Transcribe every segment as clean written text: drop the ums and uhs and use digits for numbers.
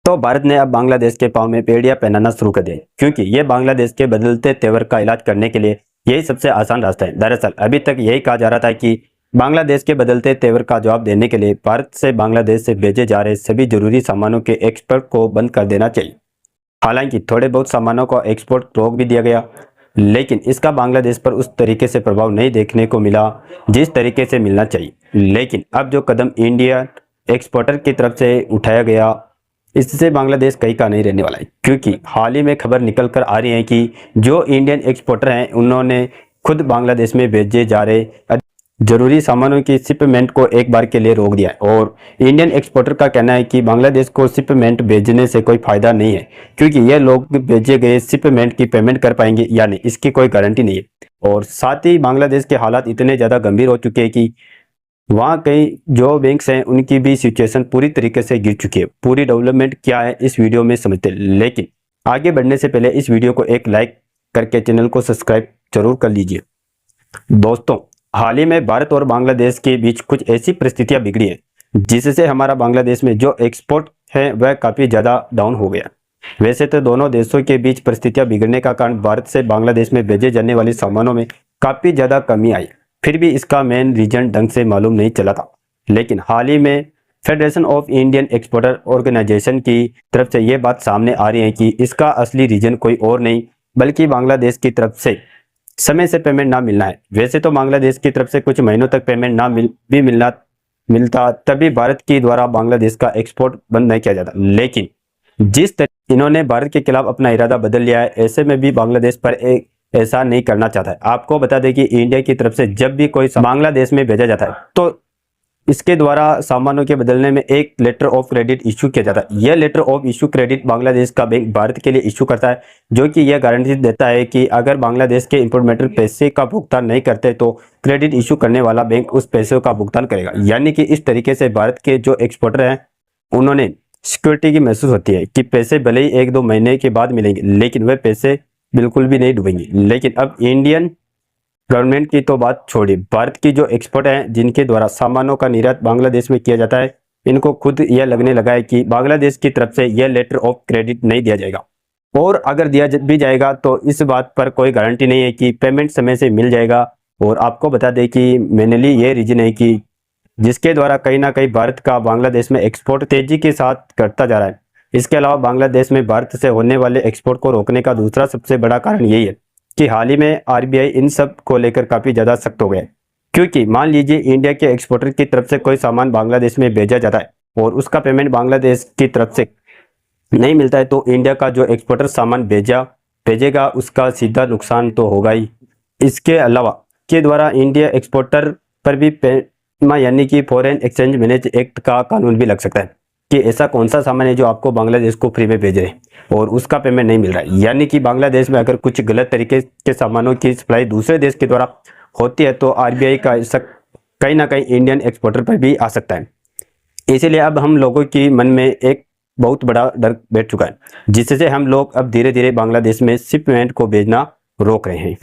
तो भारत ने अब बांग्लादेश के पांव में बेड़ियां पहनाना शुरू कर दिया, क्योंकि ये बांग्लादेश के बदलते तेवर का इलाज करने के लिए यही सबसे आसान रास्ता है। दरअसल अभी तक यही कहा जा रहा था कि बांग्लादेश के बदलते तेवर का जवाब देने के लिए भारत से बांग्लादेश से भेजे जा रहे सभी जरूरी सामानों के एक्सपोर्ट को बंद कर देना चाहिए। हालांकि थोड़े बहुत सामानों को एक्सपोर्ट रोक भी दिया गया, लेकिन इसका बांग्लादेश पर उस तरीके से प्रभाव नहीं देखने को मिला जिस तरीके से मिलना चाहिए। लेकिन अब जो कदम इंडिया एक्सपोर्टर की तरफ से उठाया गया, इससे बांग्लादेश कहीं का नहीं रहने वाला है, क्योंकि हाल ही में खबर निकल कर आ रही है कि जो इंडियन एक्सपोर्टर हैं उन्होंने खुद बांग्लादेश में भेजे जा रहे जरूरी सामानों की शिपमेंट को एक बार के लिए रोक दिया है। और इंडियन एक्सपोर्टर का कहना है कि बांग्लादेश को शिपमेंट भेजने से कोई फायदा नहीं है, क्योंकि ये लोग भेजे गए शिपमेंट की पेमेंट कर पाएंगे या नहीं, इसकी कोई गारंटी नहीं है। और साथ ही बांग्लादेश के हालात इतने ज़्यादा गंभीर हो चुके हैं कि वहाँ कई जो बैंक्स हैं उनकी भी सिचुएशन पूरी तरीके से गिर चुकी है। पूरी डेवलपमेंट क्या है इस वीडियो में समझते हैं, लेकिन आगे बढ़ने से पहले इस वीडियो को एक लाइक करके चैनल को सब्सक्राइब जरूर कर लीजिए। दोस्तों, हाल ही में भारत और बांग्लादेश के बीच कुछ ऐसी परिस्थितियां बिगड़ी हैं जिससे हमारा बांग्लादेश में जो एक्सपोर्ट है वह काफ़ी ज़्यादा डाउन हो गया। वैसे तो दोनों देशों के बीच परिस्थितियां बिगड़ने का कारण भारत से बांग्लादेश में भेजे जाने वाले सामानों में काफ़ी ज़्यादा कमी आई, फिर भी इसका मेन रीजन ढंग से मालूम नहीं चला था। लेकिन हाल ही में Federation of Indian exporter organisation की तरफ से ये बात सामने आ रही है कि इसका असली रीजन कोई और नहीं बल्कि बांग्लादेश की तरफ से समय से पेमेंट ना मिलना है। वैसे तो बांग्लादेश की तरफ से कुछ महीनों तक पेमेंट ना मिलता तभी भारत के द्वारा बांग्लादेश का एक्सपोर्ट बंद नहीं किया जाता। लेकिन जिस तरह इन्होंने भारत के खिलाफ अपना इरादा बदल लिया है, ऐसे में भी बांग्लादेश पर एक ऐसा नहीं करना चाहता है। आपको बता दें कि इंडिया की तरफ से जब भी कोई बांग्लादेश में भेजा जाता है तो इसके द्वारा सामानों के बदलने में एक लेटर ऑफ क्रेडिट इशू किया जाता है। यह letter of issue credit Bangladesh का बैंक भारत के लिए इशू करता है, जो कि यह गारंटी देता है कि अगर बांग्लादेश के इंपोर्टर पैसे का भुगतान नहीं करते तो क्रेडिट इशू करने वाला बैंक उस पैसे का भुगतान करेगा। यानी कि इस तरीके से भारत के जो एक्सपोर्टर हैं उन्होंने सिक्योरिटी की महसूस होती है कि पैसे भले ही 1-2 महीने के बाद मिलेंगे, लेकिन वह पैसे बिल्कुल भी नहीं डूबेंगे। लेकिन अब इंडियन गवर्नमेंट की तो बात छोड़िए, भारत की जो एक्सपोर्ट हैं जिनके द्वारा सामानों का निर्यात बांग्लादेश में किया जाता है, इनको खुद यह लगने लगा है कि बांग्लादेश की तरफ से यह लेटर ऑफ क्रेडिट नहीं दिया जाएगा, और अगर दिया भी जाएगा तो इस बात पर कोई गारंटी नहीं है कि पेमेंट समय से मिल जाएगा। और आपको बता दें कि मेनली ये रीजन है कि जिसके द्वारा कहीं ना कहीं भारत का बांग्लादेश में एक्सपोर्ट तेजी के साथ घटता जा रहा है। इसके अलावा बांग्लादेश में भारत से होने वाले एक्सपोर्ट को रोकने का दूसरा सबसे बड़ा कारण यही है कि हाल ही में आरबीआई इन सब को लेकर काफ़ी ज़्यादा सख्त हो गया, क्योंकि मान लीजिए इंडिया के एक्सपोर्टर की तरफ से कोई सामान बांग्लादेश में भेजा जाता है और उसका पेमेंट बांग्लादेश की तरफ से नहीं मिलता है, तो इंडिया का जो एक्सपोर्टर सामान भेजेगा उसका सीधा नुकसान तो होगा ही। इसके अलावा के द्वारा इंडिया एक्सपोर्टर पर भी यानी कि फॉरेन एक्सचेंज मैनेज एक्ट का कानून भी लग सकता है कि ऐसा कौन सा सामान है जो आपको बांग्लादेश को फ्री में भेज रहे हैं और उसका पेमेंट नहीं मिल रहा है। यानी कि बांग्लादेश में अगर कुछ गलत तरीके के सामानों की सप्लाई दूसरे देश के द्वारा होती है तो आरबीआई का कहीं ना कहीं इंडियन एक्सपोर्टर पर भी आ सकता है। इसीलिए अब हम लोगों की मन में एक बहुत बड़ा डर बैठ चुका है, जिससे हम लोग अब धीरे धीरे बांग्लादेश में शिपमेंट को भेजना रोक रहे हैं।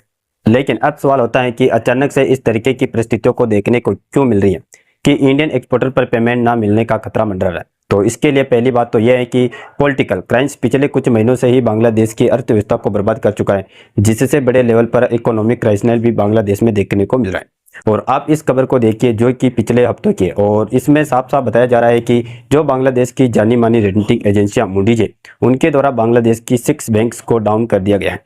लेकिन अब सवाल होता है कि अचानक से इस तरीके की परिस्थितियों को देखने को क्यों मिल रही है कि इंडियन एक्सपोर्टर पर पेमेंट ना मिलने का खतरा मंडरा रहा है। तो इसके लिए पहली बात तो यह है कि पॉलिटिकल क्राइम्स पिछले कुछ महीनों से ही बांग्लादेश की अर्थव्यवस्था को बर्बाद कर चुका है, जिससे बड़े लेवल पर इकोनॉमिक क्राइसिस भी बांग्लादेश में देखने को मिल रहा है। और आप इस खबर को देखिए जो कि पिछले हफ्तों की है, और इसमें साफ साफ बताया जा रहा है कि जो बांग्लादेश की जानी मानी रेटिंग एजेंसियां मूडीज है, उनके द्वारा बांग्लादेश की 6 बैंक्स को डाउन कर दिया गया है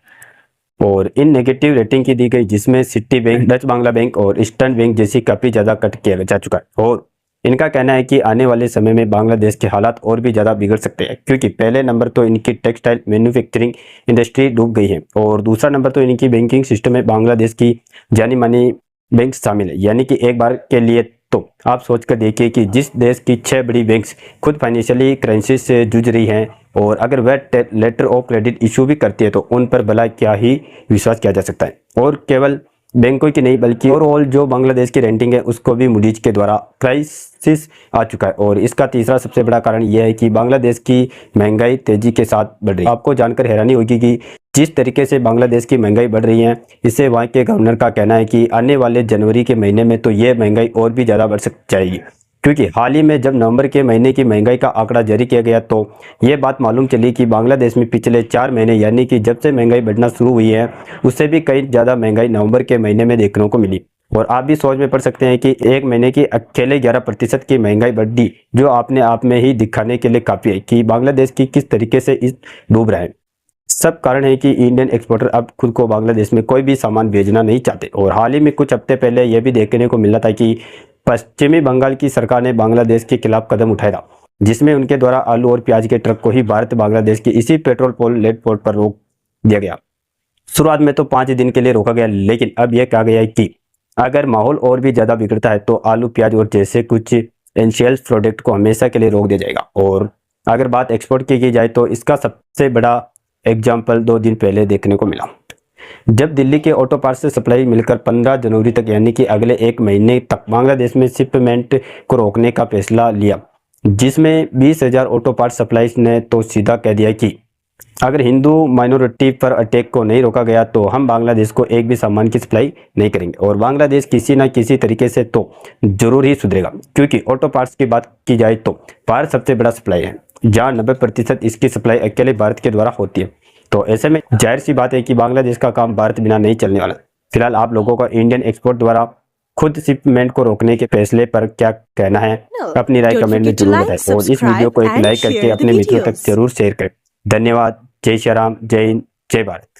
और इन नेगेटिव रेटिंग की दी गई, जिसमें city bank, Dutch Bangla bank और ईस्टर्न बैंक जैसी काफ़ी ज़्यादा कट किया जा चुका है। और इनका कहना है कि आने वाले समय में बांग्लादेश के हालात और भी ज़्यादा बिगड़ सकते हैं, क्योंकि पहले नंबर तो इनकी टेक्सटाइल मैन्युफैक्चरिंग इंडस्ट्री डूब गई है और दूसरा नंबर तो इनकी बैंकिंग सिस्टम में बांग्लादेश की जानी मानी बैंक शामिल है। यानी कि एक बार के लिए तो आप सोच कर देखिए कि जिस देश की 6 बड़ी बैंक्स खुद फाइनेंशियली क्राइसिस से जूझ रही हैं और अगर वह लेटर ऑफ क्रेडिट इशू भी करती है तो उन पर भला क्या ही विश्वास किया जा सकता है। और केवल बैंकों की नहीं बल्कि ओवरऑल जो बांग्लादेश की रेटिंग है उसको भी मूडीज के द्वारा क्राइसिस आ चुका है। और इसका तीसरा सबसे बड़ा कारण यह है कि बांग्लादेश की महंगाई तेजी के साथ बढ़ रही है। आपको जानकर हैरानी होगी कि जिस तरीके से बांग्लादेश की महंगाई बढ़ रही है, इससे वहाँ के गवर्नर का कहना है कि आने वाले जनवरी के महीने में तो ये महंगाई और भी ज़्यादा बढ़ जाएगी, क्योंकि हाल ही में जब नवंबर के महीने की महंगाई का आंकड़ा जारी किया गया तो ये बात मालूम चली कि बांग्लादेश में पिछले 4 महीने यानी कि जब से महंगाई बढ़ना शुरू हुई है उससे भी कई ज़्यादा महंगाई नवंबर के महीने में देखने को मिली। और आप भी सोच में पड़ सकते हैं कि एक महीने की अकेले 11% की महंगाई बढ़ी, जो आपने आप में ही दिखाने के लिए काफ़ी है कि बांग्लादेश की किस तरीके से इस डूब रहा है। सब कारण है कि इंडियन एक्सपोर्टर अब खुद को बांग्लादेश में कोई भी सामान भेजना नहीं चाहते। और हाल ही में कुछ हफ्ते पहले यह भी देखने को मिला था कि पश्चिमी बंगाल की सरकार ने बांग्लादेश के खिलाफ कदम उठाया था, जिसमें उनके द्वारा आलू और प्याज के ट्रक को ही भारत बांग्लादेश की इसी पेट्रोल लेट पोर्ट पर रोक दिया गया। शुरुआत में तो 5 दिन के लिए रोका गया, लेकिन अब यह कहा गया है कि अगर माहौल और भी ज़्यादा बिगड़ता है तो आलू प्याज और जैसे कुछ एसेंशियल प्रोडक्ट को हमेशा के लिए रोक दिया जाएगा। और अगर बात एक्सपोर्ट की जाए तो इसका सबसे बड़ा एग्जाम्पल 2 दिन पहले देखने को मिला, जब दिल्ली के ऑटो पार्ट्स से सप्लाई मिलकर 15 जनवरी तक यानी कि अगले 1 महीने तक बांग्लादेश में शिपमेंट को रोकने का फैसला लिया, जिसमें 20,000 ऑटो पार्ट्स सप्लाईज ने तो सीधा कह दिया कि अगर हिंदू माइनॉरिटी पर अटैक को नहीं रोका गया तो हम बांग्लादेश को एक भी सामान की सप्लाई नहीं करेंगे। और बांग्लादेश किसी न किसी तरीके से तो जरूर ही सुधरेगा, क्योंकि ऑटो पार्ट्स की बात की जाए तो भारत सबसे बड़ा सप्लाई है, जहां 90% इसकी सप्लाई अकेले भारत के द्वारा होती है। तो ऐसे में जाहिर सी बात है कि बांग्लादेश का काम भारत बिना नहीं चलने वाला। फिलहाल आप लोगों का इंडियन एक्सपोर्ट द्वारा खुद शिपमेंट को रोकने के फैसले पर क्या कहना है, अपनी राय कमेंट में जरूर बताएं और इस वीडियो को एक लाइक करके अपने मित्रों तक जरूर शेयर करें। धन्यवाद। जय श्री राम, जय हिंद, जय भारत।